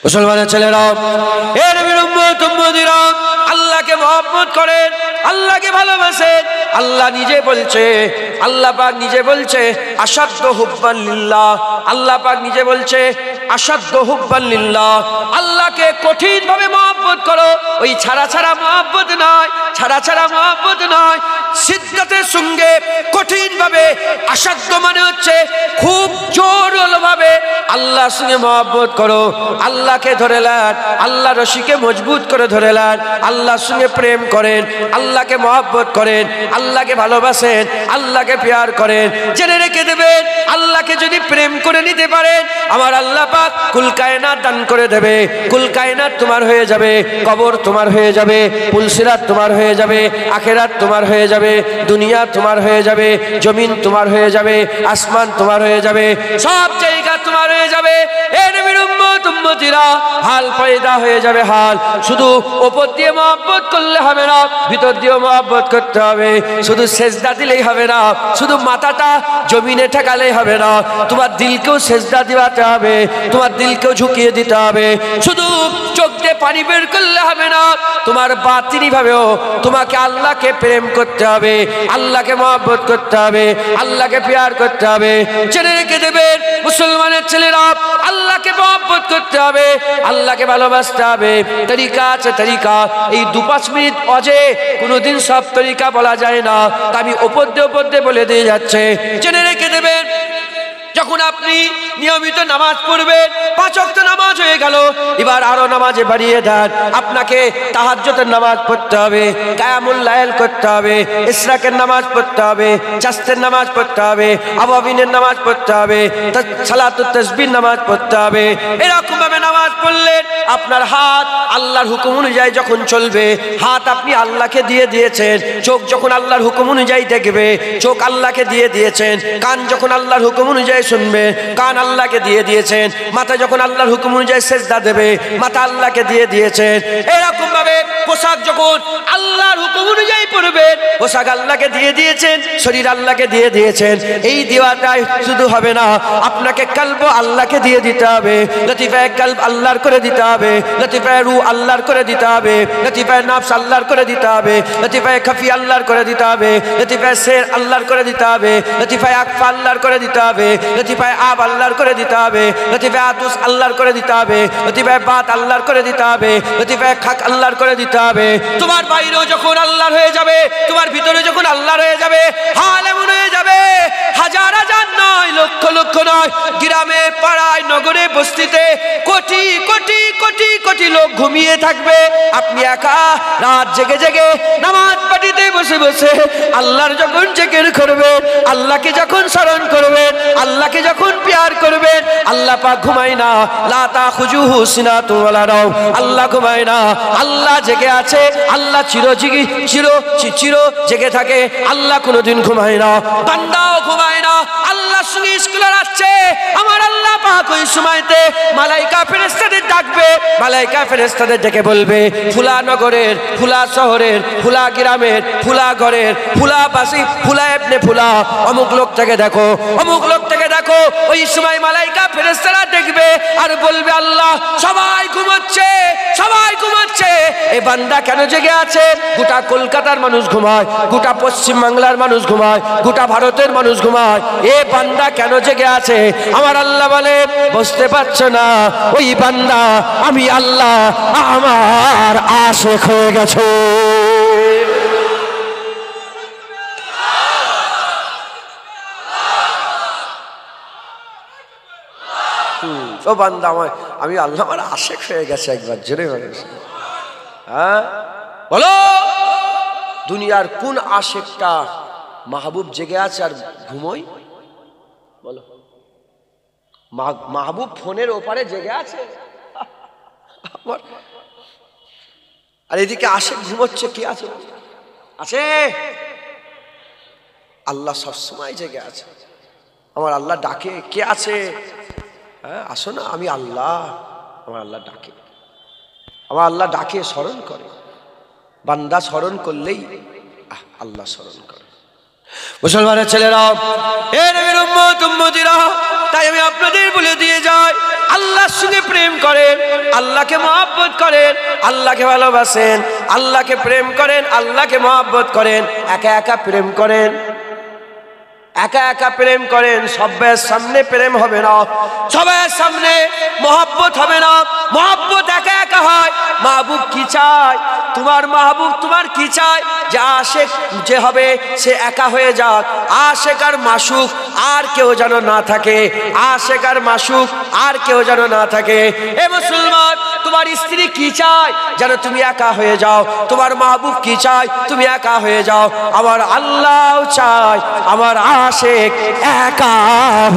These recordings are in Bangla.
মুসলমানের ছেলেরা, এ নবীর উম্মত উম্মতিরা, আল্লাহকে মহব্বত করেন, আল্লাহকে ভালোবাসেন। আল্লাহ নিজে বলছে, আল্লাহ পাক নিজে বলছে আশাদ্দু হুব্বান লিল্লাহ। আল্লাহ পাক নিজে বলছে আশাদ্দু হুব্বান লিল্লাহ। আল্লাহকে কঠিন ভাবে মহব্বত করো। ওই ছাড়া ছাড়া মহব্বত নয়, ছাড়া ছাড়া মহব্বত নয়, সিদ্ধাতের সঙ্গে কঠিন ভাবে। আশাদ্দ মানে হচ্ছে খুব জোরালো ভাবে আল্লাহর সঙ্গে মহব্বত করো। আল্লাহকে ধরে নেন, আল্লাহ রশিকে মজবুত করে ধরে নেন, আল্লাহর সঙ্গে প্রেম করেন, আল্লাহকে মহব্বত করেন, আল্লাহকে ভালোবাসেন, আল্লাহকে প্যার করেন। জেনে রেখে দেবেন, আল্লাহকে যদি প্রেম করে নিতে পারেন, আমার আল্লাহ পাক কুল কায়নাত দান করে দেবে। কুল কায়নাত তোমার হয়ে যাবে, কবর তোমার হয়ে যাবে, পুলসিরাত তোমার হয়ে যাবে, আখিরাত তোমার হয়ে যাবে, দুনিয়া তোমার হয়ে যাবে, জমিন তোমার হয়ে যাবে, আসমান তোমার হয়ে যাবে, সব জায়গা তোমার হয়ে যাবে। এ নবীর উম্মত উম্মতিরা, হাল পয়দা হয়ে যাবে হাল। শুধু উপর দিয়ে মহব্বত করলে হবে না, ভিতর দিয়েও মহব্বত করতে হবে। শুধু সেজদা দিলেই হবে না, শুধু মাথাটা জমিনে ঠেকালেই হবে না, তোমার দিলকেও সেজদা দিতে হবে, তোমার দিলকেও ঝুঁকিয়ে দিতে হবে। শুধু চোখ দিয়ে পানি বের করলে হবে না, তোমার বাতিনি ভাবেও তোমাকে আল্লাহকে প্রেম করতে হবে, আল্লাহকে মহব্বত করতে হবে, আল্লাহকে প্যার করতে হবে। জেনে রেখে দেবেন মুসলমানের ছেলেরা, আল্লাহকে মহব্বত করতে হবে, আল্লাহকে ভালোবাসতে হবে। তরিকা আছে, তরিকা। এই 2-5 মিনিট অজে কোনোদিন সব তরিকা বলা যায় না, তা আমি ওপর দিয়ে বলে দিয়ে যাচ্ছে। জেনে রেখে দেবেন, যখন আপনি নিয়মিত নামাজ পড়বেন, 5 ওয়াক্ত নামাজ হয়ে গেল, এবার আরো নামাজে বাড়িয়ে দেন। আপনাকে তাহাজ্জুদের নামাজ পড়তে হবে, কিয়ামুল লাইল করতে হবে, ইশরাকের নামাজ পড়তে হবে, চাস্তের নামাজ পড়তে হবে, আওয়াবিনের নামাজ পড়তে হবে, সালাতুত তাসবিহ নামাজ পড়তে হবে। এরকম ভাবে নামাজ পড়লে আপনার হাত আল্লাহর হুকুম অনুযায়ী যখন চলবে, হাত আপনি আল্লাহকে দিয়ে দিয়েছেন। চোখ যখন আল্লাহর হুকুম অনুযায়ী দেখবে, চোখ আল্লাহকে দিয়ে দিয়েছেন। কান যখন আল্লাহর হুকুম অনুযায়ী শুনবে, কান আল্লাহকে দিয়ে দিয়েছেন। মাথা যখন আল্লাহর হুকুম অনুযায়ী সেজদা দেবে, মাথা আল্লাহকে দিয়ে দিয়েছেন। এরকম ভাবে পোশাক যখন আল্লাহর হুকুম অনুযায়ী পরবে, পোশাক আল্লাহকে দিয়ে দিয়েছেন, শরীর আল্লাহকে দিয়ে দিয়েছেন। এই দেওয়াটাই শুধু হবে না, আপনাকে কলব আল্লাহকে দিয়ে দিতে হবে, লতিফায়ে কলব আল্লাহর করে দিতে হবে, লতিফায়ে রূহ আল্লাহর করে দিতে হবে, লতিফায়ে নফস আল্লাহর করে দিতে হবে, লতিফায়ে খফি আল্লাহর করে দিতে হবে, লতিফায়ে সির আল্লাহর করে দিতে হবে, লতিফায়ে আকফা আল্লাহর করে দিতে হবে, লতিফায়ে আব আল্লাহর করে দিতে হবে, লতিফায়ে আতুস আল্লাহর করে দিতে হবে, লতিফায়ে বাত আল্লাহর করে দিতে হবে, লতিফায়ে খাক আল্লাহর করে দিতে হবে। তোমার বাইরেও যখন আল্লাহর হয়ে যাবে, তোমার ভিতরে যখন আল্লাহর হয়ে যাবে, হাল এমন হয়ে যাবে, হাজার হাজার নয়, লক্ষ লক্ষ নয়, গ্রামে পাড়ায় নগরে বস্তিতে কোটি কোটি কোটি কোটি লোক ঘুমিয়ে থাকবে। আপনি একা রাত জেগে জেগে নামাজ পাঠিতে বসে বসে আল্লাহর যখন জিকির করবেন, আল্লাহকে যখন স্মরণ করবেন, আল্লাহকে যখন প্যার করবেন, আল্লাহ পাক ঘুমায় না, লা তাখুজুহু সিনাতুন ওয়ালা নাওম। আল্লাহ ঘুমায় না, আল্লাহ জেগে আছে, আল্লাহ চির জেগে থাকে, আল্লাহ কোনোদিন ঘুমায় না, বান্দাও ঘুমায় না। আল্লাহর সঙ্গে স্কুলে আসছে, আমার আল্লাহ পাক ওই সময়তে মালাইকা ফেরেশতাদের ডাকবে, মালাইকা ফেরেশতাদের ডেকে বলবে, ফুলা নগরের, ফুলা শহরের, ফুলা গ্রামের, ফুলা ঘরের, ফুলা বাসি, ফুলা ইবনে ফুলা, অমুক লোকটাকে দেখো, অমুক লোকটাকে দেখো। ওই সময় মালাইকা ফেরেশতারা দেখবে আর বলবে, আল্লাহ সবাই ঘুমাচ্ছে, সবাই ঘুমাচ্ছে, এই বান্দা কেন জেগে আছে? গোটা কলকাতার মানুষ ঘুমায়, গোটা পশ্চিম বাংলার মানুষ ঘুমায়, গোটা ভারতের মানুষ ঘুমায়, এ বান্দা কেন জেগে আছে? আমার আল্লাহ বলে, বুঝতে পারছো না? ওই বান্দা আমি আল্লাহ আমার আশিক হয়ে গেছে। ও বান্দা আমি আল্লাহ আমার আশিক হয়ে গেছে। একবার জোরে বলে, হ্যাঁ বলো, দুনিয়ার কোন আশিকটা মাহবুব জেগে আছে আর ঘুমোই? বলো, মাহবুব ফোনের ওপারে জেগে আছে আর এদিকে আশিক ঘুমোচ্ছে। কি আছে? আছে? আল্লাহ সবসময় জেগে আছে। আমার আল্লাহ ডাকে, কে আছে? হ্যাঁ আসো না, আমি আল্লাহ। আমার আল্লাহ ডাকে, আমার আল্লাহ ডাকে, স্মরণ করে। বান্দা স্মরণ করলেই আল্লাহ স্মরণ করে। মুসলমানের ছেলেরা, এ নবীর উম্মত উম্মতিরা, তাই আমি আপনাদের বলে দিয়ে যাই, আল্লাহর সঙ্গে প্রেম করেন, আল্লাহকে মহব্বত করেন, আল্লাহকে ভালোবাসেন, আল্লাহকে প্রেম করেন, আল্লাহকে মহব্বত করেন, একা একা প্রেম করেন, একা একা প্রেম করেন, সবের সামনে প্রেম হবে না, সবের সামনে মহব্বত হবে না। মহব্বত একা একা হয়। মাহবুব কি চায়? তোমার মাহবুব তোমার কি চায়? যে আশেক যে হবে সে একা হয়ে যাক, আশেক আর মাশুক আর কেউ যেন না থাকে, আশেক আর মাশুক আর কেউ যেন না থাকে। এ মুসলমান, তোমার স্ত্রী কি চায়? যেন তুমি একা হয়ে যাও। তোমার মাহবুব কি চায়? তুমি একা হয়ে যাও। আমার আল্লাহ চায় আমার আশেক একা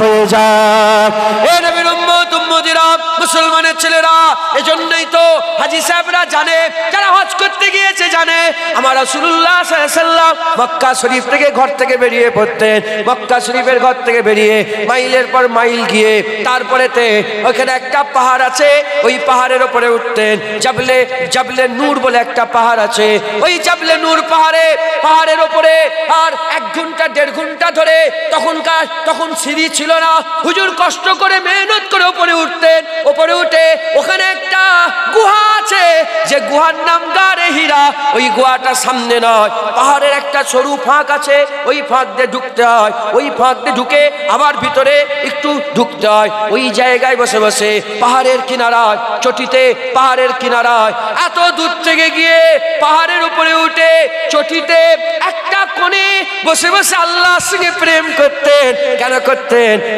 হয়ে যায়। এ নবীর উম্মত উম্মতিরা, মুসলমানের ছেলেরা, এজন্যই তো হাজী সাহেবরা জানে, যারা হজ করতে গিয়েছে জানে, আমার রাসূলুল্লাহ সাল্লাল্লাহু আলাইহি ওয়াসাল্লাম মক্কা শরীফ থেকে ঘর থেকে বেরিয়ে পড়তেন। মক্কা শরীফের ঘর থেকে বেরিয়ে মাইলের পর মাইল গিয়ে তারপরেতে ওখানে একটা পাহাড় আছে, ওই পাহাড়ের উপরে উঠতেন। জাবলে নূর বলে একটা পাহাড় আছে, ওই জাবলে নূর পাহাড়ের উপরে আর 1 ঘন্টা 1.5 ঘন্টা ধরে, তখন সিঁড়ি ছিল না, হুজুর কষ্ট করে মেহনত করে উপরে উঠতেন। উপরে উঠে ওখানে একটা গুহা আছে, যে গুহার নাম গারে হীরা। ওই গুহাটা সামনে নয়, পাহাড়ের একটা সরু ফাঁক আছে, ওই ফাঁক দিয়ে ঢুকতে হয়, ওই ফাঁক দিয়ে ঢুকে আবার ভিতরে একটু ঢুকতে হয়। ওই জায়গায় বসে বসে পাহাড়ের কিনারায়, চটিতে পাহাড়ের কিনারায়, এত দূর থেকে গিয়ে পাহাড়ের উপরে উঠে চটিতে একটা কোণে বসে বসে আল্লাহর সঙ্গে প্রেম করতেন।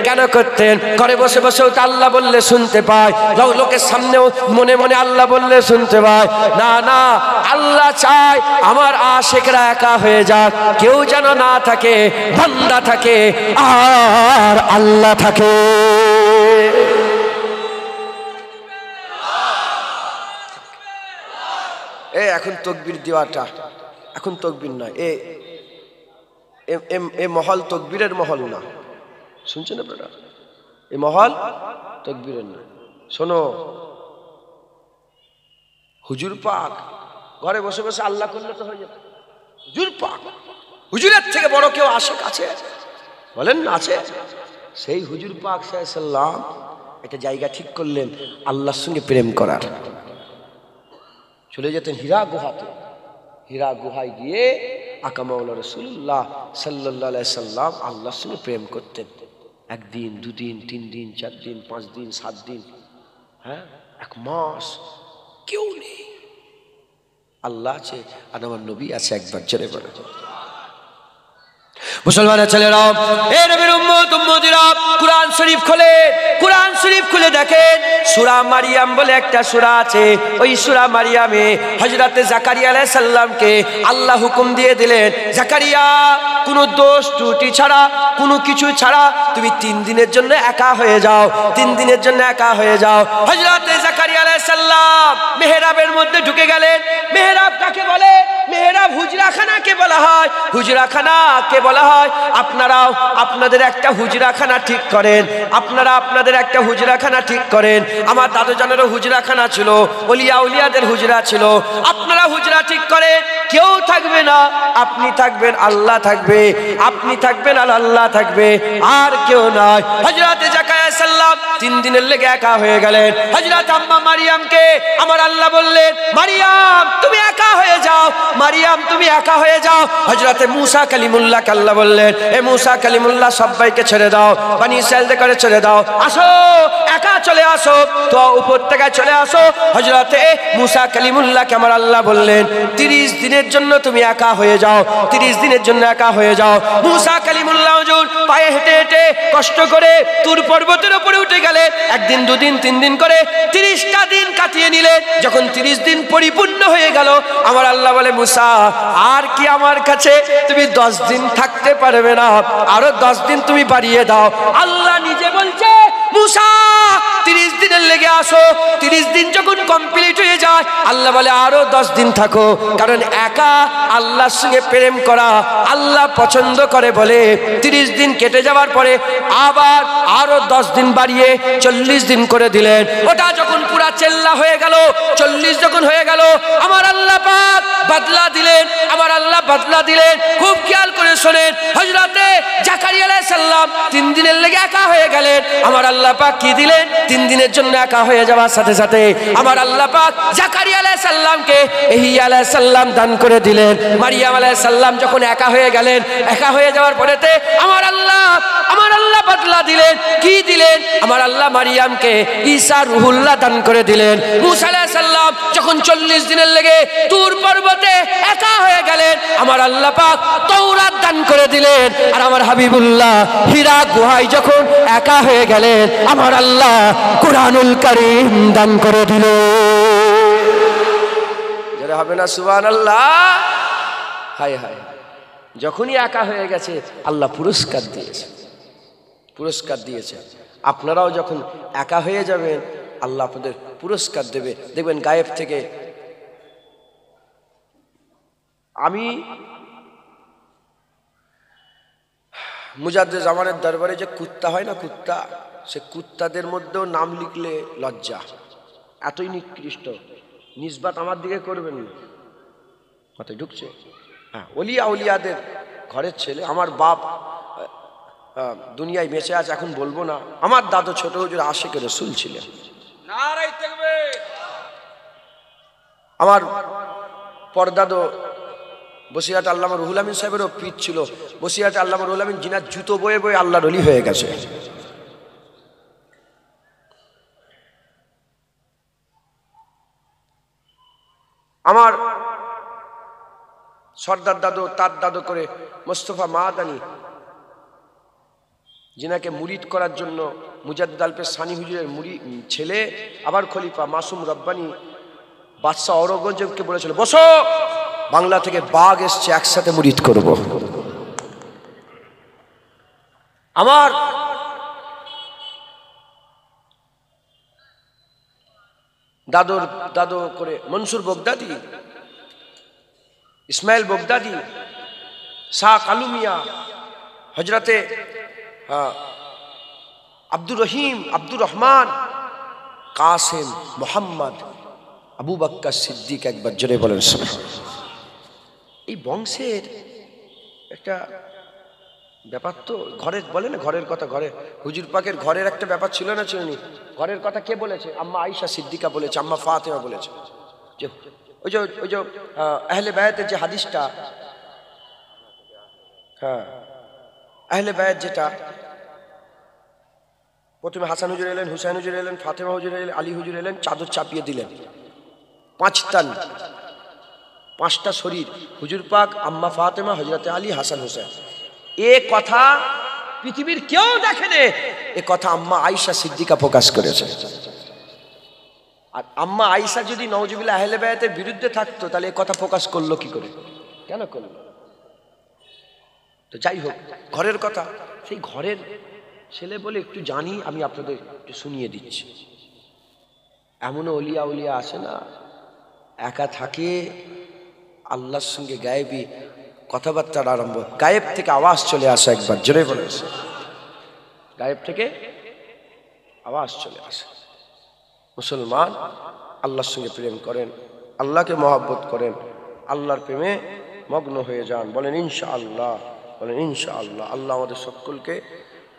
কেন করতেন? ঘরে বসে বসেও তো আল্লাহ বললে শুনতে পায়, লোকের সামনেও মনে মনে আল্লাহ বললে শুনতে পায়। না, আল্লাহ চায় আমার আশেকরা একা হয়ে যাক, কেউ যেন না থাকে, বান্দা থাকে আর আল্লাহ থাকে। এখন তকবীর দেওয়াটা, এখন তকবীর নয়, এ মহল তকবীরের মহল না, শুনছেন আপনারা? এই মহল তকবীরের না। শোনো, হুজুর পাক ঘরে বসে বসে আল্লাহ করলে তো হয়ে যেত। হুজুর পাক, হুজুরের থেকে বড় কেউ আশেক আছে? বলেন না আছে? সেই হুজুর পাক সাল্লাল্লাহু আলাইহি ওয়াসাল্লাম একটা জায়গা ঠিক করলেন আল্লাহর সঙ্গে প্রেম করার। চলে যেতেন হীরা গুহাতে, হীরা গুহায় গিয়ে আকা মাওলা রাসূলুল্লাহ সাল্লাল্লাহু আলাইহি সাল্লাম আল্লাহর সঙ্গে প্রেম করতেন। 1 দিন 2 দিন 3 দিন 4 দিন 5 দিন 7 দিন, 1 মাস, কেউ নেই, আল্লাহ আছে আর আমার নবী আছে। একবার জোরে বলে মুসলমানের ছেলেরা, এ নবীর উম্মত উম্মতিরা, কুরআন শরীফ খুলে দেখেন, সূরা মারিয়াম বলে একটা সূরা আছে। ওই সূরা মারিয়ামে হযরতে জাকারিয়া আলাইহিস সালামকে আল্লাহ হুকুম দিয়ে দিলেন, জাকারিয়া কোনো দোষ ত্রুটি ছাড়া, কোনো কিছু ছাড়া তুমি 3 দিনের জন্য একা হয়ে যাও, 3 দিনের জন্য একা হয়ে যাও। হযরতে জাকারিয়া আলাইহিস সালাম মেহরাবের মধ্যে ঢুকে গেলেন। মেহরাব কাকে বলে? মেহরাব হুজরাখানাকে বলা হয়, হুজরাখানাকে বলা হয়। আপনারাও আপনাদের একটা হুজরাখানা ঠিক করেন, আপনারা আপনাদের একটা হুজরাখানা ঠিক করেন। আমার দাদু জানেরও হুজরাখানা ছিল, ওলিয়া উলিয়াদের হুজরা ছিল। আপনারা হুজরা ঠিক করেন, কেউ থাকবে না, আপনি থাকবেন, আল্লাহ থাকবে, আপনি থাকবেন আর আল্লাহ থাকবে, আর কেউ নয়। হযরতে জাকারিয়া সাল্লাম 3 দিনের লেগে একা হয়ে গেলেন। হযরত আম্মা মারিয়ামকে আমার আল্লাহ বললেন, মারিয়াম তুমি একা হয়ে যাও, মারিয়াম তুমি একা হয়ে যাও। হযরতে মুসা কালিমুল্লাহ আল্লাহ বললেন, এ মুসা কালিমুল্লাহ সবাইকে ছেড়ে দাও, বনি ইসরাইলদের করে ছেড়ে দাও, আসো একা চলে আসো, তো উপত্যকায় চলে আসো। হযরতে মুসা কালিমুল্লাহকে আমার আল্লাহ বললেন, 30 দিনের জন্য তুমি একা হয়ে যাও, 30 দিনের জন্য একা হয়ে যাও। মুসা কালিমুল্লাহ হুজুর পায়ে হেঁটে হেঁটে কষ্ট করে তুর পর্বতের উপরে উঠে গেলেন। 1 দিন 2 দিন 3 দিন করে 30টা দিন কাটিয়ে নিলেন। যখন 30 দিন পরিপূর্ণ হয়ে গেল, আমার আল্লাহ বলে, মুসা আর কি আমার কাছে তুমি 10 দিন থাকতে পারবে না, আরো 10 দিন তুমি বাড়িয়ে দাও। আল্লাহ নিজে বলছে, মুসা 30 দিনের লেগে আসো। 30 দিন যখন কমপ্লিট হয়ে যায়, আল্লাহ বলে আরো 10 দিন থাকো, কারণ একা আল্লাহর সঙ্গে প্রেম করা আল্লাহ পছন্দ করে বলে। 30 দিন কেটে যাওয়ার পরে আবার আরো 10 দিন বাড়িয়ে 40 দিন করে দিলেন। ওটা যখন পুরা চেল্লা হয়ে গেল, 40 যখন হয়ে গেল, আমার আল্লাহ পাক বদলা দিলেন, আমার আল্লাহ বদলা দিলেন। খুব খেয়াল করে শোনেন, হযরতে জাকারিয়া আলাইহিস সালাম 3 দিনের লেগে একা হয়ে গেলেন। আমার আল্লাহ পাক কি দিলেন? 3 দিনের দিনের জন্য একা হয়ে যাওয়ার সাথে সাথে আমার আল্লাহ পাক জাকারিয়া আলাইহিস সালামকে ইহইয়া আলাইহিস সালাম দান করে দিলেন। মারিয়াম আলাইহিস সালাম যখন একা হয়ে গেলেন, একা হয়ে যাওয়ার পরেতে আমার আল্লাহ বদলা দিলেন। কি দিলেন? আমার আল্লাহ মারিয়ামকে ঈসা রুহুল্লাহ দান করে দিলেন। মূসা আলাইহিস সালাম যখন 40 দিনের লেগে তুর পর্বতে একা হয়ে গেলেন, আমার আল্লাহ পাক তাওরাত দান করে দিলেন। আর আমার হাবিবুল্লাহ হীরা গুহায় যখন একা হয়ে গেলেন, আমার আল্লাহ কুরআনুল কারীম দান করে দিলেন। যারা হবে না সুবহানাল্লাহ। হায় হায়, যখনই একা হয়ে গেছে আল্লাহ পুরস্কার দিয়েছে, পুরস্কার দিয়েছে। আপনারাও যখন একা হয়ে যাবেন আল্লাহ আপনাদের পুরস্কার দেবে। দেখবেন গায়েব থেকে। আমি মুজাদ্দেদ জামানের দরবারে যে কুত্তা হয় না, কুত্তা, সে কুত্তাদের মধ্যেও নাম লিখলে লজ্জা, এতই নিকৃষ্ট। নিসবাত আমার দিকে করবেন না, মাথায় ঢুকছে? হ্যাঁ, ওলিয়া উলিয়াদের ঘরের ছেলে। আমার বাপ দুনিয়ায় বেঁচে আছে, এখন বলবো না। আমার দাদু ছোট হুজুর আশিক রাসূল ছিলেন। আমার পরদাদু বসিরহাট আল্লামা রুহুল আমিন সাহেবেরও পিঠ ছিল। বসিরহাট আল্লামা রুহুল আমিন জিনার জুতো বয়ে বয়ে আল্লাহর ওলি হয়ে গেছে। আমার সর্দার দাদু, তার দাদু করে মোস্তফা মাদানী, যিনাকে মুরিদ করার জন্য মুজাদ্দিদ আলপে সানি হুজুরের ছেলে, আবার খলিফা মাসুম রব্বানী বাদশাহ ঔরঙ্গজেবকে বলেছিল, বসো, বাংলা থেকে বাঘ এসছে, একসাথে মুরিদ করব। আমার দাদুর দাদু করে মনসুর বগদাদি, ইসমাইল বগদাদি, শাহ কালুমিয়া, হজরতে আব্দুর রহিম, আব্দুর রহমান, কাসেম, মোহাম্মদ, আবু বকর সিদ্দিক, একবার জোরে বলেন সুবহানাল্লাহ। এই বংশের একটা ব্যাপার তো, ঘরের বলে না, ঘরের কথা, ঘরে হুজুর পাকের ঘরের একটা ব্যাপার ছিল না, ছিল নি? ঘরের কথা কে বলেছে? আম্মা আয়েশা সিদ্দিকা বলেছে, আম্মা ফাতেমা বলেছে। যে ওই যে আহলে বায়াতের যে হাদিসটা, হ্যাঁ, আহলে বায়াত যেটা, প্রথমে হাসান হুজুর এলেন, হুসাইন হুজুর এলেন, ফাতেমা হুজুর এলেন, আলী হুজুর এলেন, চাদর চাপিয়ে দিলেন। 5টা শরীর, হুজুর পাক, আম্মা ফাতেমা, হযরতে আলী, হাসান হুসাইন। এ কথা পৃথিবীর কেউ দেখেনি, এ কথা আম্মা আয়েশা সিদ্দিকা প্রকাশ করেছে। আর আম্মা আয়েশা যদি নওজুবিল্লাহ আহলে বায়াতের বিরুদ্ধে থাকতো, তাহলে এ কথা প্রকাশ করলো কি করে? কেন করলো? তো যাই হোক, ঘরের কথা, সেই ঘরের ছেলে বলে একটু জানি, আমি আপনাদের একটু শুনিয়ে দিচ্ছি। এমনও ওলিয়া উলিয়া আসে না, একা থাকে, আল্লাহর সঙ্গে গায়েবী কথাবার্তার আরম্ভ, গায়েব থেকে আওয়াজ চলে আসে, একবার জোরে বলে, গায়েব থেকে আওয়াজ চলে আসে। মুসলমান আল্লাহর সঙ্গে প্রেম করেন, আল্লাহকে মহব্বত করেন, আল্লাহর প্রেমে মগ্ন হয়ে যান। বলেন ইনশাআল্লাহ, বলেন ইনশাআল্লাহ। আল্লাহ আমাদের সকলকে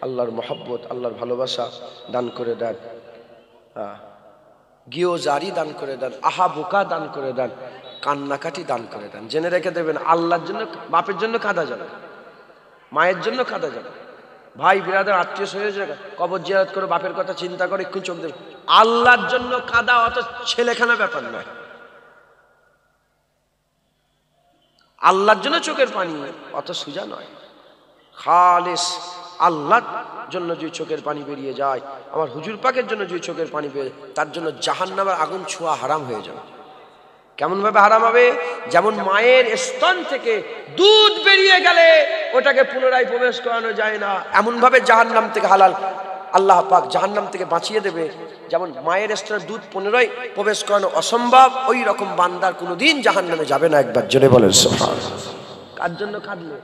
আল্লাহর মহব্বত, আল্লাহর ভালোবাসা দান করে দেন, গিয়েও জারি দান করে দেন, আহা বোকা দান করে দেন, কান্নাকাটি দান করে দেন। জেনে রেখে দেবেন, আল্লাহর জন্য, বাপের জন্য কাঁদা যাবে, মায়ের জন্য কাঁদা যাবে, ভাই বিরাদার আত্মীয় স্বজন কবর জিয়ারত করে বাপের কথা চিন্তা করে একটু চোখ দেবে। আল্লাহর জন্য কাঁদা অত ছেলেখানা ব্যাপার নয়। আল্লাহর জন্য চোখের পানি অত সোজা নয়। খালিস আল্লাহর জন্য যে চোখের পানি বেরিয়ে যায়, আমার হুজুর পাকের জন্য যে চোখের পানি বেরিয়ে, তার জন্য জাহান্নামের আগুন ছোঁয়া হারাম হয়ে যাবে। কেমন ভাবে হারাম হবে? যেমন মায়ের স্তন থেকে দুধ বেরিয়ে গেলে ওটাকে পুনরায় প্রবেশ করানো যায় না, এমন ভাবে জাহান্নাম থেকে হালাল আল্লাহ পাক জাহান্নাম থেকে বাঁচিয়ে দেবে। যেমন মায়ের স্তনের দুধ পুনরায় প্রবেশ করানো অসম্ভব, ওই রকম বান্দার কোনোদিন জাহান্নামে যাবে না। একবার জোরে বলেন সুবহানাল্লাহ। কার জন্য কাঁদলে?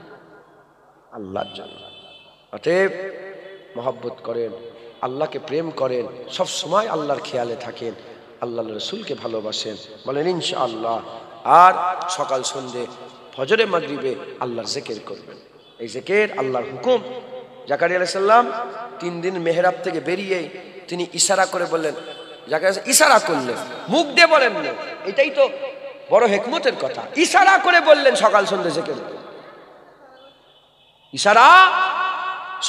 আল্লাহর জন্য। অতএব মহব্বত করেন, আল্লাহকে প্রেম করেন, সব সময় আল্লাহর খেয়ালে থাকেন, আল্লাহ রসুলকে ভালোবাসেন। বলেন ইনশাআল্লাহ। আর সকাল সন্ধ্যে ফজরে মাগরিবে আল্লাহর জিকির করবেন। এই জিকির আল্লাহর হুকুম। জাকারিয়া আলাইহিস সালাম 3 দিন মেহরাব থেকে বেরিয়ে তিনি ইশারা করে বললেন, যাকে ইশারা করলেন, মুখ দিয়ে বলেন না, এটাই তো বড় হিকমতের কথা। ইশারা করে বললেন সকাল সন্ধ্যে জিকির। ইশারা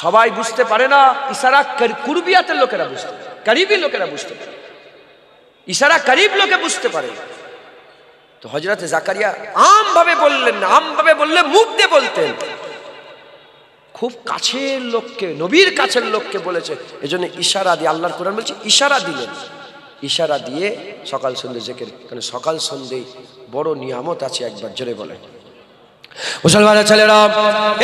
সবাই বুঝতে পারে না, ইশারা কুরবিয়াতের লোকেরা বুঝতে পারে, করিবি লোকেরা বুঝতে পারে, ইশারা করিব লোকে বুঝতে পারে। তো হযরত জাকারিয়া আমভাবে বললেন না, আমভাবে বললে মুখ দিয়ে বলতেন। খুব কাছের লোককে, নবীর কাছের লোককে বলেছে, এজন্য ইশারা দিয়ে, আল্লাহর কোরআন বলছে ইশারা দিলেন। ইশারা দিয়ে সকাল সন্ধ্যে জিকির, কারণ সকাল সন্ধ্যে বড় নিয়ামত আছে। একবার জোরে বলেন। মুসলমানের ছেলেরা,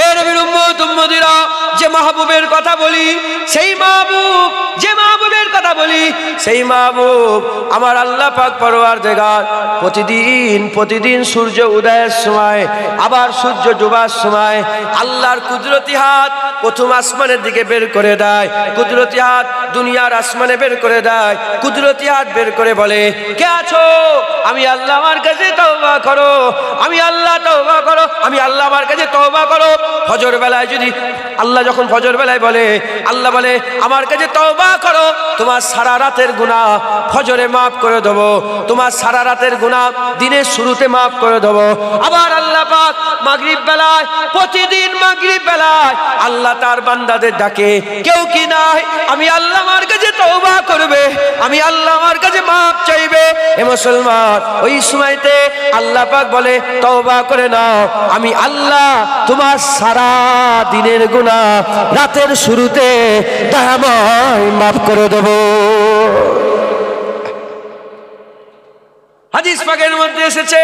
এ নবীর উম্মত উম্মতিরা, যে মাহবুবের কথা বলি সেই মাহবুব, যে মাহবুবের কথা বলি সেই মাহবুব আমার আল্লাহ পাক পরওয়ারদিগার প্রতিদিন সূর্য উদয়ের সময় আবার সূর্য ডোবার সময় আল্লাহর কুদরতি হাত প্রথম আসমানের দিকে বের করে দেয়। কুদরতি হাত দুনিয়ার আসমানে বের করে দেয়। কুদরতি হাত বের করে বলে, কে আছো? আমি আল্লাহ, আমার কাছে তওবা করো। আমি আল্লাহ, তওবা করো। আমি আল্লাহ, আমার কাছে তওবা করো। ফজর বেলায় যদি আল্লাহ, যখন ফজর বেলায় বলে, আল্লাহ বলে আমার কাছে তওবা করো, তোমার সারা রাতের গুনাহ ফজরে মাফ করে দেবো, তোমার সারা রাতের গুনাহ দিনের শুরুতে মাফ করে দেবো। আবার আল্লাহ পাক মাগরিব বেলায়, প্রতিদিন মাগরিব বেলায় আল্লাহ তার বান্দাদের ডাকে, কেউ কি নাই আমি আল্লাহ আমার কাছে তওবা করবে, আমি আল্লাহ আমার কাছে মাফ চাইবে। এ মুসলমান, ওই সময়তে আল্লাহ পাক বলে তওবা করে নাও, আমি আল্লাহ তোমার সারা দিনের গুনাহ রাতের শুরুতে দয়াময় মাফ করে দেব। হাদিস পাকের মধ্যে এসেছে,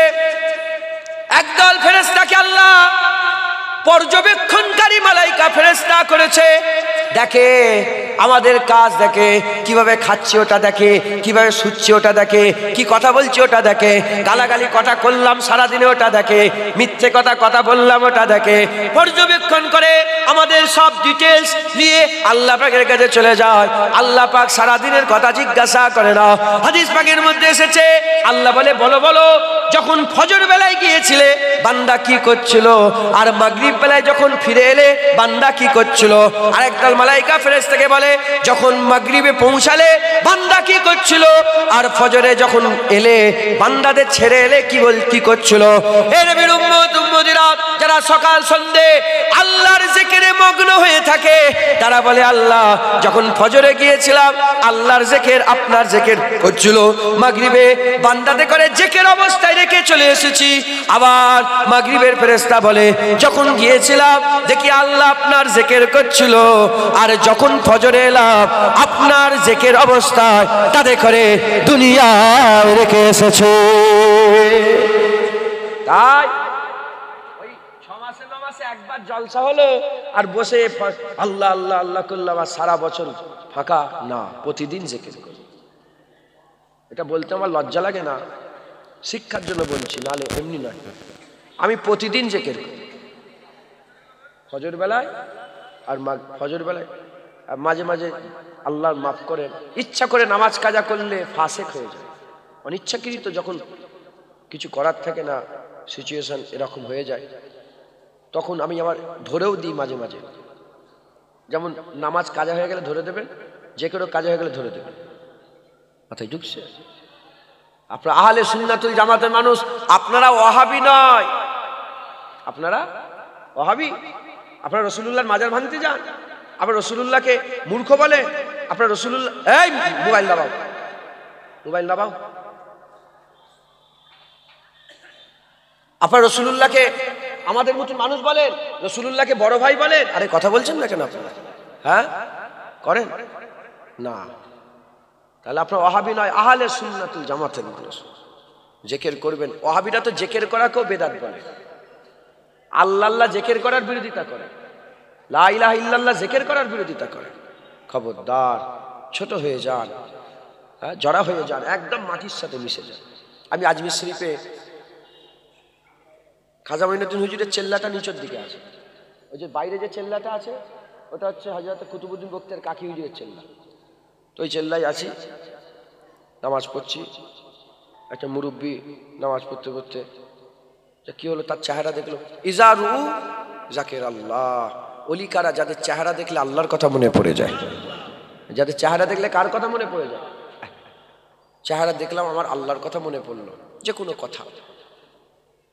একদল ফেরেশতাকে আল্লাহ পর্যবেক্ষণকারী মালাইকা ফেরেশতা করেছে। দেখে আমাদের কাজ, দেখে কিভাবে খাচ্ছি ওটা দেখে, কিভাবে শুচ্ছি ওটা দেখে, কি কথা বলছি ওটা দেখে, গালাগালি কথা করলাম সারাদিনে ওটা দেখে, মিথ্যে কথা বললাম ওটা দেখে। পর্যবেক্ষণ করে আমাদের সব ডিটেলস নিয়ে আল্লাহ পাকের কাছে চলে যায়। আল্লাহ পাক সারাদিনের কথা জিজ্ঞাসা করে না। হাদিস পাকের মধ্যে এসেছে, আল্লাহ বলে বলো বলো, যখন ফজর বেলায় গিয়েছিলে বান্দা কি করছিল, আর মাগরিব বেলায় যখন ফিরে এলে বান্দা কি করছিল। আর একদল মালাইকা ফেরেশতাকে বলে, যখন মাগরিবে পৌঁছালে বান্দা কি করছিল, আর ফজরে যখন এলে বান্দাদের ছেড়ে এলে কি করছিল। এ নবীর উম্মত উম্মতিরা, যারা সকাল সন্ধ্যে আল্লাহর জিকিরে মগ্ন হয়ে থাকে, তারা বলে আল্লাহ যখন ফজরে গিয়েছিলাম আল্লাহর জিকির, আপনার জিকির করছিল, মাগরিবে বান্দাদের করে জিকির অবস্থায় রেখে চলে এসেছি। আবার মাগরিবের ফেরেশতা বলে, যখন গিয়েছিলাম দেখি আল্লাহ আপনার জিকির করছিল, আর যখন ফজরে এলাম আপনার জিকির অবস্থায় তাদের করে দুনিয়ায় রেখে এসেছে। তাই ওই 6 মাসে 9 মাসে একবার জলসা হলো আর বসে আল্লাহ আল্লাহ আল্লাহ করলাম, আর সারা বছর ফাঁকা না, প্রতিদিন জিকির করি। এটা বলতে আমার লজ্জা লাগে না, শিক্ষার জন্য বলছি, নালে এমনি নয়। আমি প্রতিদিন জিকির করি, ফজর বেলায় আর ফজর বেলায়, মাঝে মাঝে আল্লাহ মাফ করেন, ইচ্ছা করে নামাজ কাজা করলে ফাসেক হয়ে যায়। অনিচ্ছাকৃত যখন কিছু করার থাকে না, সিচুয়েশন এরকম হয়ে যায়, তখন আমি আমার ধরেও দিই মাঝে মাঝে। যেমন নামাজ কাজা হয়ে গেলে ধরে দেবেন, যে কোনো কাজা হয়ে গেলে ধরে দেবেন। মাথায় ঢুকছে? আপনারা আহলে সুন্নাতুল জামাতের মানুষ, আপনারা ওয়াহাবি নয়, আপনারা ওয়াহাবি। আপনারা রাসূলুল্লাহর মাজার ভাঙতে যান, আপনারা রাসূলুল্লাহকে মূর্খ বলে, আপনারা রাসূলুল্লাহ, এই মোবাইল দাবাও, মোবাইল দাবাও। আপনারা রাসূলুল্লাহকে আমাদের মতো মানুষ বলেন, রাসূলুল্লাহকে বড় ভাই বলেন। আরে কথা বলছেন না কেন আপনারা? হ্যাঁ করেন না, তাহলে আপনারা ওয়াহাবি নয়, আহলে সুন্নাতুল জামাতের মানুষ। জিকির করবেন। ওয়াহাবিরা তো জিকির করাকেও বেদাত বলে, আল্লাহ আল্লাহ জিকির করার বিরোধিতা করে, লা ইলাহা ইল্লাল্লাহ জিকির করার বিরোধিতা করে। খবরদার, ছোট হয়ে যান, জড়া হয়ে যান, একদম মাটির সাথে মিশে যান। আমি আজমির শরীফে খাজা মঈনুদ্দিন হুজুরের চেল্লাটা নিচের দিকে আছে, ওই যে বাইরে যে চেল্লাটা আছে ওটা হচ্ছে হযরত কুতুবউদ্দিন বখতিয়ার কাকি হুজুরের চেল্লা। তো ওই চেল্লায় আছি, নামাজ পড়ছি। একটা মুরব্বী নামাজ পড়তে পড়তে কি হলো, তার চেহারা দেখলো, ইজারু জাকির আল্লাহ। অলিকারা যাদের চেহারা দেখলে আল্লাহর কথা মনে পড়ে যায়, যাদের চেহারা দেখলে কার কথা মনে পড়ে যায়? চেহারা দেখলাম আমার আল্লাহর কথা মনে পড়লো, যে কোনো কথা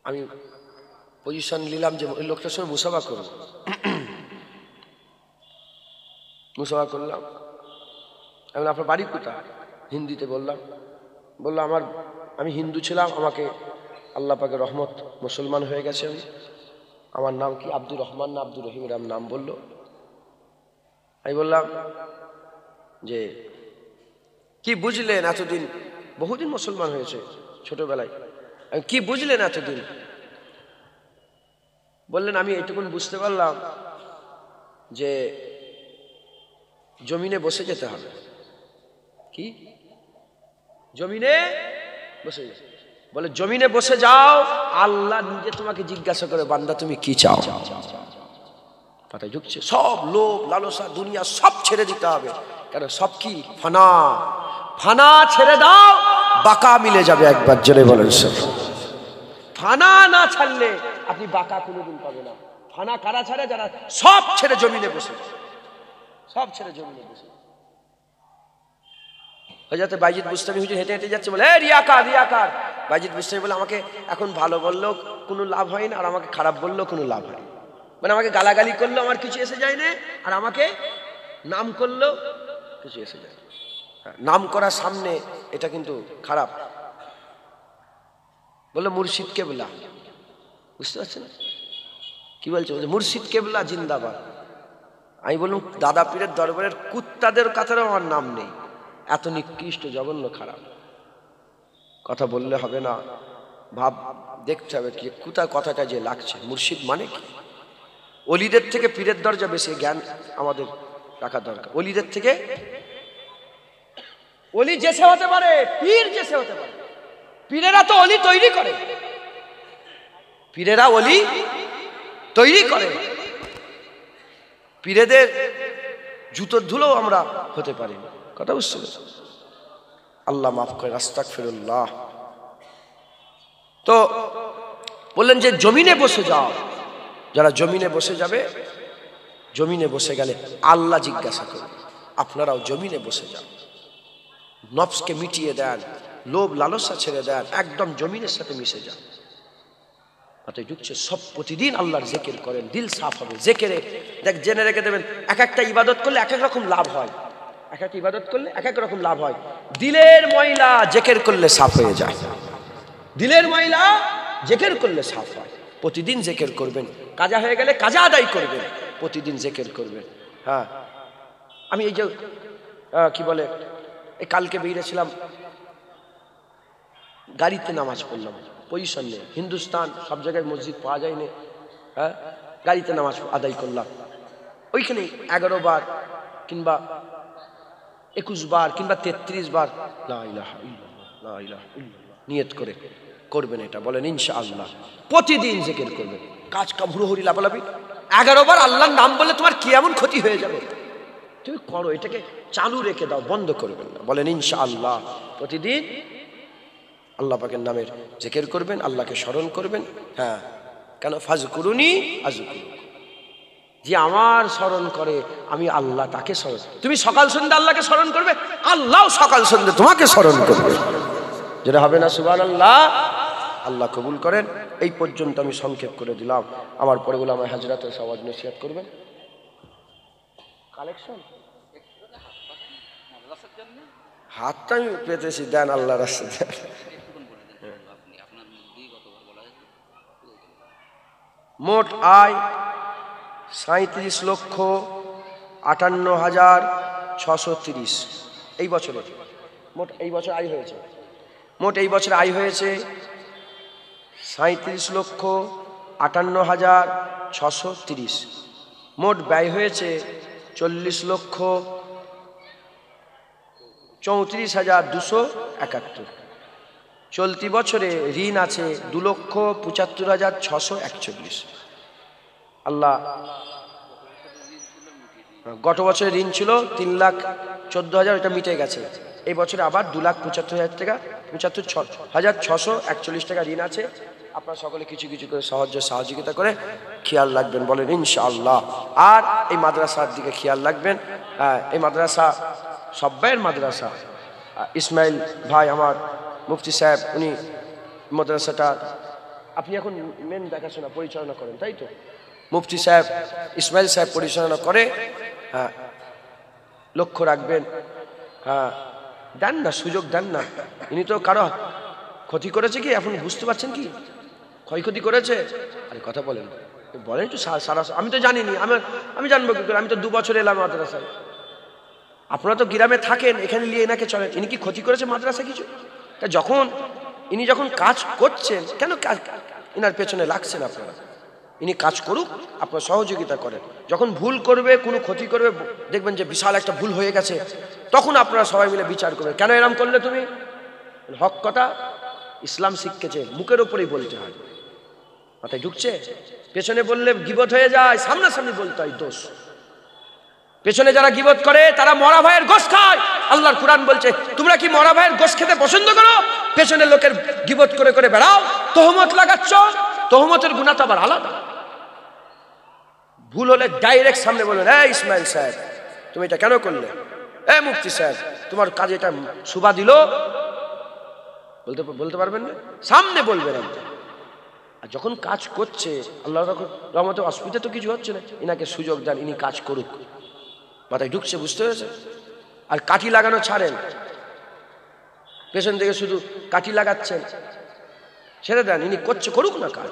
আমি পজিশন নিলাম যে ওই লোকটার সঙ্গে মুসাফা করব, মুসাফা করলাম। এখন আপনার বাড়ি কোথায়? হিন্দিতে বললাম। বললো আমি হিন্দু ছিলাম, আমাকে আল্লাহ পাকের রহমত মুসলমান হয়ে গেছে। আমার নাম কি আব্দুর রহমান না আব্দুর রহিম রাম নাম বললো। আমি বললাম যে কি বুঝলেন এতদিন? বহুদিন মুসলমান হয়েছে ছোটবেলায়। আমি কি বুঝলেন এতদিন? বললেন আমি এইটুকুন বুঝতে পারলাম যে জমিনে বসে যেতে হবে। কি জমিনে বসে? বলে জমিনে বসে যাও, আল্লাহ নিজে তোমাকে জিজ্ঞাসা করে বান্দা তুমি কি চাও। পাতায় ঢুকছে সব লোভ লালসা দুনিয়া সব ছেড়ে দিতে হবে। কেন? সব কি ফানা, ফানা ছেড়ে দাও, বাঁকা মিলে যাবে। একবার জোরে বলেন সব। ফানা না ছাড়লে আপনি বাঁকা কোনোদিন পাবে না। ফানা কারা ছাড়ে? যারা সব ছেড়ে জমিনে বসে, সব ছেড়ে জমিনে বসে। হযরত বাইজিদ বুস্তামি হুজুর হেঁটে হেঁটে যাচ্ছে, বলে রিয়াকার রিয়াকার। বাইজিদ বুস্তামি বলে আমাকে এখন ভালো বললেও কোনো লাভ হয় না, আর আমাকে খারাপ বললেও কোনো লাভ হয় না। মানে আমাকে গালাগালি করলেও আমার কিছু এসে যায় না, আর আমাকে নাম করলেও কিছু এসে যায়। নাম করার সামনে এটা কিন্তু খারাপ। বললো মুর্শিদ কেবলা, বুঝতে পারছেন কি বলছে? মুর্শিদ কেবলা জিন্দাবাদ। আমি বললাম দাদা পীরের দরবারের কুত্তাদের কাতারেও আমার নাম নেই। এত নিকৃষ্ট জঘন্য খারাপ কথা বললে হবে না, ভাব দেখতে হবে কি কোথায় কথাটা যে লাগছে। মুর্শিদ মানে কি? অলিদের থেকে পীরের দরজা বেশি জ্ঞান আমাদের রাখা দরকার। অলিদের থেকে অলি যেসে হতে পারে, পীর যেসে হতে পারে। পীরেরা তো অলি তৈরি করে, পীরেরা অলি তৈরি করে। পীরেদের জুতোর ধুলোও আমরা হতে পারি না। কথা বুঝতে পেরেছেন? আল্লাহ মাফ করে, আস্তাগফিরুল্লাহ। তো বললেন যে জমিনে বসে যাও। যারা জমিনে বসে যাবে, জমিনে বসে গেলে আল্লাহ জিজ্ঞাসা করবে। আপনারাও জমিনে বসে যান, নফসকে মিটিয়ে দেন, লোভ লালসা ছেড়ে দেন, একদম জমিনের সাথে মিশে যান। মাথায় ঢুকছে সব প্রতিদিন আল্লাহর জিকির করেন, দিল সাফ হবে। জিকিরে দেখ জেনে রেখে দেবেন, এক একটা ইবাদত করলে এক এক রকম লাভ হয়। এক একটা ইবাদত করলে এক এক রকম লাভ হয়। দিলের ময়লা জিকির করলে সাফ হয়ে যায়। দিলের ময়লা জিকির করলে সাফ হয়। প্রতিদিন জিকির করবেন। কাজা হয়ে গেলে কাজা আদায় করবেন, প্রতিদিন জিকির করবেন। হ্যাঁ, আমি এই যে কি বলে, এই কালকে বেরিয়েছিলাম, গাড়িতে নামাজ পড়লাম, পজিশন নেই। হিন্দুস্তান সব জায়গায় মসজিদ পাওয়া যায় না। হ্যাঁ, গাড়িতে নামাজ আদায় করলাম। ওইখানে 11 বার কিংবা 21 বার কিংবা 33 বার লা ইলাহা ইল্লাল্লাহ লা ইলাহা ইল্লাল্লাহ নিয়ত করে করবেন। এটা বলেন ইনশাআল্লাহ প্রতিদিন জিকির করবেন। কাজ কাম হুড়োহুড়ি লাফালাফি 11 বার আল্লাহর নাম বললে তোমার কি এমন ক্ষতি হয়ে যাবে? তুমি করো, এটাকে চালু রেখে দাও, বন্ধ করবেন না। বলেন ইনশাআল্লাহ প্রতিদিন আল্লাহ পাকের নামের জিকির করবেন, আল্লাহকে স্মরণ করবেন। হ্যাঁ, কেন? ফাজকুরুনি আযকুরুকুম। যে আমার স্মরণ করে আমি আল্লাহ তাকে স্মরণ। তুমি সকাল সন্ধ্যা আল্লাহকে স্মরণ করবে, আল্লাহ সকাল সন্ধ্যা তোমাকে স্মরণ করবে। যেটা হবে না সুবহানাল্লাহ। আল্লাহ কবুল করেন। এই পর্যন্ত আমি সংক্ষেপ করে দিলাম। আমার পরে উলামা হাজরাত সওয়াজ নসিহত করবেন। কালেকশন হাতটা আমি পেতেছি, দেন আল্লাহ রাস্তায় দেন। মোট আয় 37,58,630 এই বছরে। মোট এই বছর আয় হয়েছে, মোট এই বছর আয় হয়েছে 37,58,630। মোট ব্যয় হয়েছে 40,34,271। চলতি বছরে ঋণ আছে 2,75,641। আল্লাহ, গত বছরে ঋণ ছিল 3,14,000, এটা মিটে গেছে। এই বছরে আবার 2,75,000 টাকা 75,641 টাকা ঋণ আছে। আপনারা সকলে কিছু কিছু করে সহযোগিতা করে খেয়াল রাখবেন, বলেন ইনশাআল্লাহ। আর এই মাদ্রাসার দিকে খেয়াল রাখবেন। এই মাদ্রাসা সব্বাইয়ের মাদ্রাসা। ইসমাইল ভাই আমার মুফতি সাহেব, উনি মাদ্রাসাটা আপনি এখন মেন দেখাশোনা পরিচালনা করেন, তাই তো? মুফতি সাহেব ইসমাইল সাহেব পরিচালনা করে। হ্যাঁ, লক্ষ্য রাখবেন। হ্যাঁ, দেন না, সুযোগ দেন না। ইনি তো কারো ক্ষতি করেছে কি এখন বুঝতে পারছেন কি? ক্ষয়ক্ষতি করেছে? আরে কথা বলেন, বলেন একটু সারা। আমি তো জানিনি, আমি জানবো কি করে? আমি তো 2 বছর এলাম মাদ্রাসায়। আপনারা তো গ্রামে থাকেন, এখানে নিয়ে এনাকে চলেন। ইনি কি ক্ষতি করেছে মাদ্রাসা কিছু? তা ইনি যখন কাজ করছেন, কেন ইনার পেছনে লাগছেন আপনারা? ইনি কাজ করুক, আপনারা সহযোগিতা করেন। যখন ভুল করবে, কোনো ক্ষতি করবে, দেখবেন যে বিশাল একটা ভুল হয়ে গেছে, তখন আপনারা সবাই মিলে বিচার করবেন, কেন এরম করলে তুমি? হক কথা ইসলাম শিখেছে, মুখের ওপরেই বলতে হয়। মাথায় ঢুকছে? পেছনে বললে গীবত হয়ে যায়, সামনাসামনি বলতে হয় দোষ। পেছনে যারা গীবত করে তারা মরা ভাইয়ের গোশ খায়। আল্লাহর কুরআন বলছে, তোমরা কি মরা ভাইয়ের গোশ খেতে পছন্দ করো? পেছনে লোকের গীবত করে করে বেড়াও, তহমত লাগাচ্ছ। তহমতের গুনাহ তো আবার আলাদা। ভুল হলে ডাইরেক্ট সামনে বলবেন, হ্যাঁ ইসমাইল সাহেব তুমি এটা কেন করলে? হ্যাঁ মুফতি সাহেব তোমার কাজে এটা শুভা দিল, বলতে পারবেন না? সামনে বলবেন আপনি। আর যখন কাজ করছে, আল্লাহর রহমতে অসুবিধা তো কিছু হচ্ছে না, ইনাকে সুযোগ দেন, ইনি কাজ করুক। মাথায় ঢুকছে? বুঝতে পেরেছে? আর কাঠি লাগানো ছাড়েন, পেছন থেকে শুধু কাঠি লাগাচ্ছেন, ছেড়ে দেন, ইনি করছে, করুক না কাজ।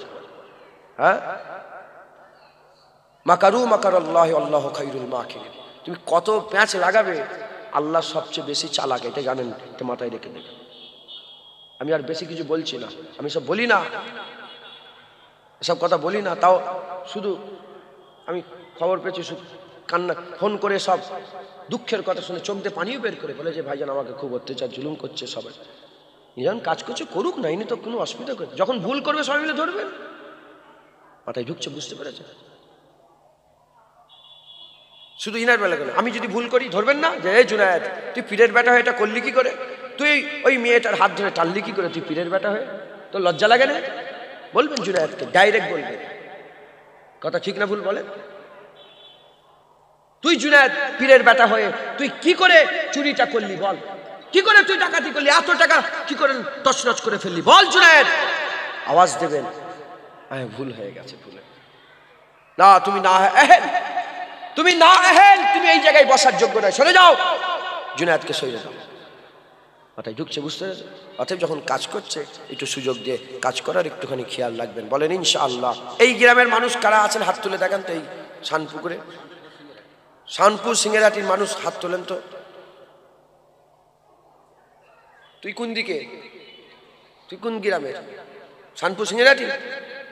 হ্যাঁ, মাকারু মাকারাল্লাহি আল্লাহু খায়রুল মাকিরিন। তুমি কত প্যাঁচ লাগাবে, আল্লাহ সবচেয়ে বেশি চালাক, এটা জানেন, এটা মাথায় রেখে দেবেন। আমি আর বেশি কিছু বলছি না, আমি সব বলি না, এসব কথা বলি না। তাও শুধু আমি খবর পেয়েছি, শুধু কান্না, ফোন করে সব দুঃখের কথা শুনে চোখ দিয়ে পানিও বের করে বলে যে ভাইজান আমাকে খুব অত্যাচার জুলুম করছে সবাই। যখন কাজ করছে করুক না, ইনি তো কোনো অসুবিধা করে। যখন ভুল করবে সবাই মিলে ধরবেন। মাথায় ঢুকছে? বুঝতে পেরেছে? শুধু ইনার বেলা কেন, আমি যদি ভুল করি ধরবেন না যে এই জুনায়েদ তুই পীরের বেটা হয়ে এটা করলি কি করে? তুই ওই মেয়েটার হাত ধরে টানলি কি করে? তুই পীরের বেটা হয়ে, তোর লজ্জা লাগে না? বলবেন জুনায়েদকে, ডাইরেক্ট বলবেন। কথা ঠিক না ভুল বলেন? তুই জুনায়েদ পীরের বেটা হয়ে তুই কি করে চুরিটা করলি বল? কি করে তুই ডাকাতি করলি? এত টাকা কি করে তছনছ করে ফেললি বল জুনায়েদ? আওয়াজ দেবেন, ভুল হয়ে গেছে, ভুলে না, তুমি না এহেল, তুমি না এহেল, তুমি এই জায়গায় বসার যোগ্য নয়, সরে যাও। জুনায়েদকে সরে যাও। মাথায় ঢুকছে? বুঝতে পেরেছে? অতএব যখন কাজ করছে একটু সুযোগ দিয়ে কাজ করার একটুখানি খেয়াল রাখবেন। বলেন ইনশাআল্লাহ। এই গ্রামের মানুষ কারা আছেন হাত তুলে দেখান তো। এই শানপুকুরে, শানপুর সিঙ্গেরাটির মানুষ হাত তোলেন তো। তুই কোন দিকে? তুই কোন গ্রামের? শানপুর সিঙ্গেরাটি?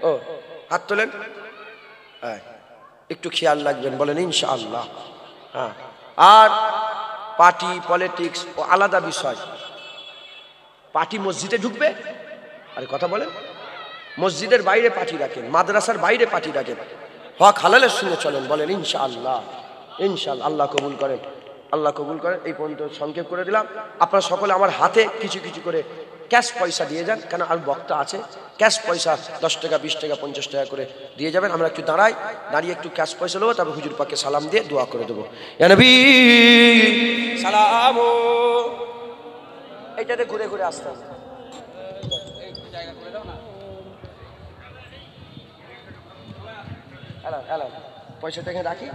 ও, হাত তোলেন। হ্যাঁ, একটু খেয়াল রাখবেন। বলেন ইনশাআল্লাহ। হ্যাঁ, আর পার্টি পলিটিক্স ও আলাদা বিষয়। পার্টি মসজিদে ঢুকবে, আরে কথা বলেন, মসজিদের বাইরে পার্টি রাখেন, মাদ্রাসার বাইরে পার্টি রাখেন, হক হালালের সঙ্গে চলেন। বলেন ইনশাআল্লাহ। ইনশাআল্লাহ। আল্লাহ কবুল করেন, আল্লাহ কবুল করেন। এই পর্যন্ত সংক্ষেপ করে দিলাম। আপনারা সকলে আমার হাতে কিছু কিছু করে ক্যাশ পয়সা দিয়ে যান, কেন আর বক্তা আছে। ক্যাশ পয়সা 10 টাকা 20 টাকা 50 টাকা করে দিয়ে যাবেন। আমরা একটু দাঁড়িয়ে একটু ক্যাশ পয়সা নেবো, তারপর হুজুর পাককে সালাম দিয়ে দোয়া করে দেবো। ইয়া নবী সালাম। এইটাতে ঘুরে ঘুরে আসতে হবে। পয়সাটা এখানে রাখি।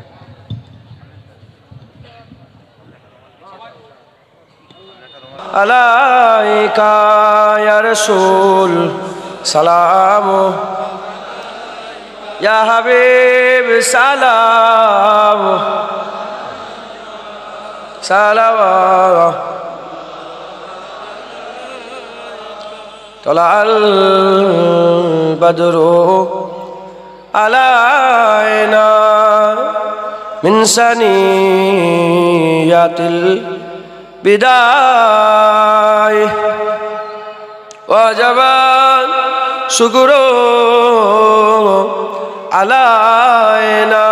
আলাইকা ইয়া রাসূল সালাম, ইয়া হাবিব সালাম, সালাওয়াত তালাল বদরু আলাইনা মিন সানিয়াতিল বিদায় ওয়াজাবান শুকরু আলাইনা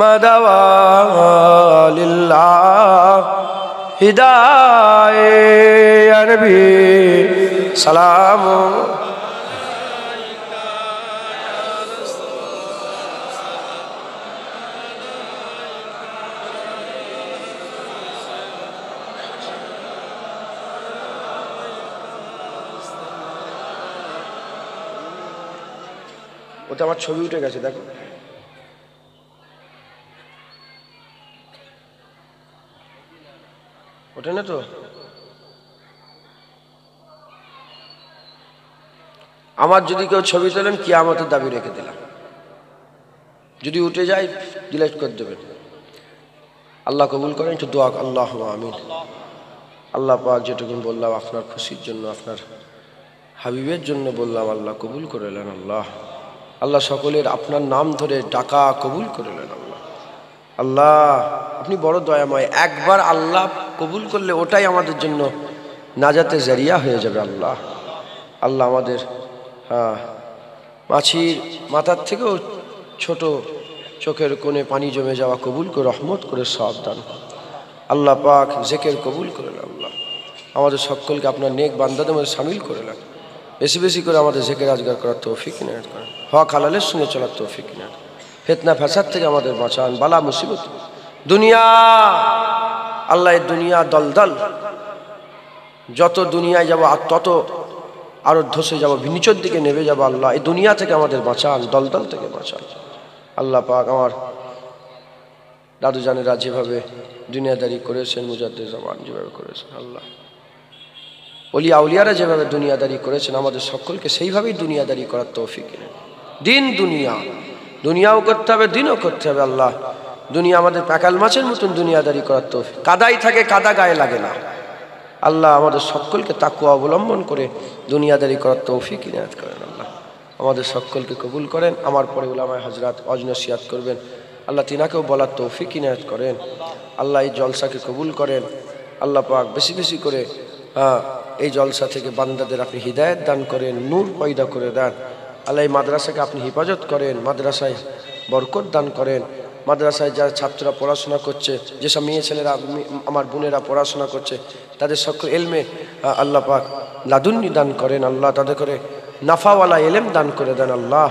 মাদাওয়ালিল্লাহ হিদায় ইয়া নবী সালাম। ওতে আমার ছবি উঠে গেছে, দেখো। ওঠে না তো? আমার যদি কেউ ছবি তোলেন কিয়ামতের দাবি রেখে দিলাম, যদি উঠে যায় ডিলিট করে দেবেন। আল্লাহ কবুল করেন, একটু দোয়া। আল্লাহ আমিন। আল্লাহ পাক যেটুকুন বললাম আপনার খুশির জন্য, আপনার হাবিবের জন্য বললাম, আল্লাহ কবুল করে নেন। আল্লাহ আল্লাহ সকলের আপনার নাম ধরে ডাকা কবুল করে নেন। আল্লাহ আল্লাহ আপনি বড় দয়াময়। একবার আল্লাহ কবুল করলে ওটাই আমাদের জন্য নাজাতের জারিয়া হয়ে যাবে। আল্লাহ আল্লাহ আমাদের মাছির মাথার থেকেও ছোট চোখের কোণে পানি জমে যাওয়া কবুল করে রহমত করে সওয়াব দান। আল্লাহ পাক জিকির কবুল করে নেন। আল্লাহ আমাদের সকলকে আপনার নেক বান্দাদের মধ্যে শামিল করে নেন। বেশি বেশি করে আমাদের জিকির আজগার করার তৌফিক ইনায়াত করেন। হক হালালের সঙ্গে চলার তৌফিক ইনায়াত করেন। ফিতনা ফাসাদ থেকে আমাদের বাঁচান, বালা মুসিবত। দুনিয়া আল্লাহ, এই দুনিয়া দলদল, যত দুনিয়ায় যাব আর তত আরো ধসে যাব, নিচের দিকে নেমে যাব। আল্লাহ এই দুনিয়া থেকে আমাদের বাঁচান, দলদল থেকে বাঁচান। আল্লাহ পাক আমার দাদু জানেরা যেভাবে দুনিয়াদারি করেছেন, মুজাদ্দিদ জামান যেভাবে করেছেন, আল্লাহ ওলিয়া আউলিয়ারা যেভাবে দুনিয়াদারি করেছেন, আমাদের সকলকে সেইভাবেই দুনিয়াদারি করার তৌফিক দেন। দিন দুনিয়া, দুনিয়াও করতে হবে, দিনও করতে হবে। আল্লাহ দুনিয়া আমাদের প্যাকাল মাছের মতন দুনিয়াদারি করার তৌফিক। কাদাই থাকে, কাদা গায়ে লাগে না। আল্লাহ আমাদের সকলকে তাকওয়া অবলম্বন করে দুনিয়াদারি করার তৌফিক ইনায়াত করেন। আল্লাহ আমাদের সকলকে কবুল করেন। আমার পরে উলামায়ে হযরত ওয়াজ নসিহত করবেন, আল্লাহ তিনাকেও বলার তৌফিক ইনায়াত করেন। আল্লাহ এই জলসাকে কবুল করেন। আল্লাহ পাক বেশি বেশি করে এই জলসা থেকে বান্দাদের আপনি হিদায়াত দান করেন, নূর পয়দা করে দেন। আল্লাহ এই মাদ্রাসাকে আপনি হেফাজত করেন, মাদ্রাসায় বরকত দান করেন। মাদ্রাসায় যারা ছাত্ররা পড়াশোনা করছে, যেসব মেয়ে ছেলেরা আমার বোনেরা পড়াশোনা করছে, তাদের সকল এলমে আল্লাহ পাক লাদুন্নি দান করেন। আল্লাহ তাদের করে নাফাওয়ালা এলেম দান করে দেন। আল্লাহ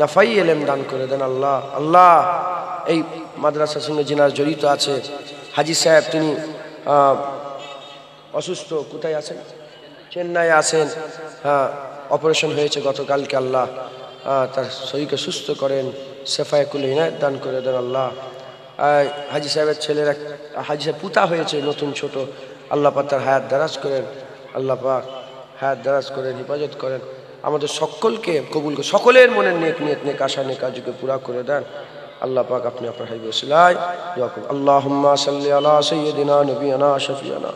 নাফাই এলেম দান করে দেন। আল্লাহ আল্লাহ এই মাদ্রাসার সঙ্গে যিনারা জড়িত আছে, হাজি সাহেব তিনি অসুস্থ, কোথায় আছেন? চেন্নাইয়ে আছেন। অপারেশন হয়েছে গতকালকে। আল্লাহ তার শরীরকে সুস্থ করেন, শেফায়ে ইনায়াত দান করে দেন। আল্লাহ হাজি সাহেবের ছেলেরা, হাজি সাহেব পুতা হয়েছে নতুন ছোট, আল্লাহ পাক তার হায়াত দারাজ করেন। আল্লাহ পাক হায়াত দারাজ করেন, হেফাজত করেন। আমাদের সকলকে কবুল করে, সকলের মনের নেক নিয়ত, নেক আশা, নেক আরজুকে পুরা করে দেন। আল্লাহ পাক আপনি আপনার হাবিবের ওসিলায় দোয়া করুন। আল্লাহুম্মা সাল্লি আলা সাইয়্যিদিনা নবিয়ানা শাফিয়ানা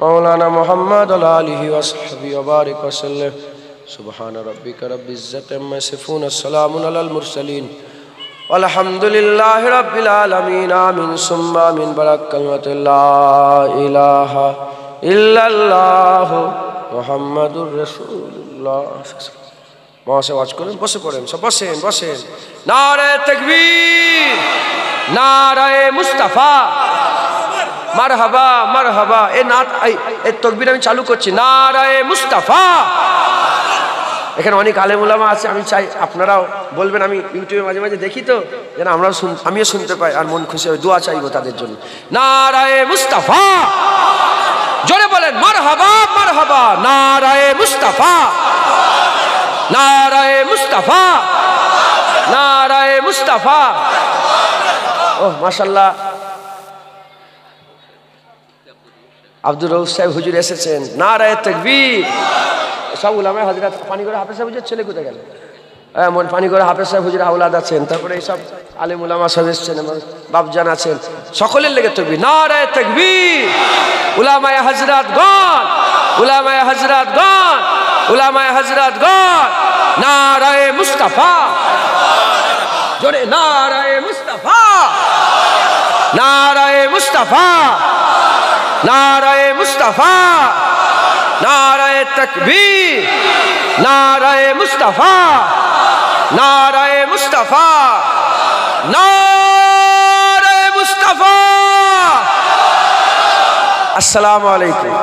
মাওলানা মুহাম্মদ ওয়া আলিহি ওয়া সাহবিহি ওয়া বারিক ওয়া সাল্লাম। সুবহান রাব্বিকা রাব্বিল ইজ্জাতি আম্মা ইয়াসিফুন, আসসালামু আলাল মুরসালিন, আলহামদুলিল্লাহি রাব্বিল আলামিন। আমিন সুম্মা আমিন। বারাকাতুহু। লা ইলাহা ইল্লাল্লাহ মুহাম্মাদুর রাসূলুল্লাহ। মহাশয় ওয়াজ করেন, বসে পড়েন, সব বসেন বসেন। নারে তাকবীর, নারে মুস্তাফা, মারহাবা মারহাবা। এই তাকবীর আমি চালু করছি। নারে মুস্তাফা। এখানে অনেক আলেম উলামা আছে, আমি চাই আপনারাও বলবেন। আমি ইউটিউবে মাঝে মাঝে দেখি তো, যেন আমিও শুনতে পাই আর মন খুশি হয়। দোয়া চাইবো তাদের জন্য। নারে মুস্তাফা, জোরে বলেন মারহাবা মারহাবা। নারে মুস্তাফা, নারায়ে মুস্তাফা, নারায়ে মুস্তাফা। ও মাশাআল্লাহ, আব্দুর রউফ সাহেব হুজুর এসেছেন। নারায়ে তাকবীর। সব উলামায়ে হযরত, পানি করে হাফেজ সাহেব হুজুর ছেলে কোথায় গেল? মন পানি করে হাফেজ সাহেব হুজুর আওলাদ আছেন, তারপরে এইসব আলেম উলামা সব এসেছেন, আমার বাপজান আছেন, সকলের লেগে তাকবীর। নারায়ে তাকবীর। উলামায়ে হযরত গণ, উলামায়ে হযরত গণ, উলামায়ে হযরত গণ। নারায়ে মুস্তাফা, জোরে নারায়ে মুস্তাফা, নারায়ে মুস্তাফা, নারায়ে মুস্তাফা, নারায়ে তাকবীর, নারায়ে মুস্তাফা, নারায়ে মুস্তাফা, নারায়ে মুস্তাফা। আসসালামু আলাইকুম।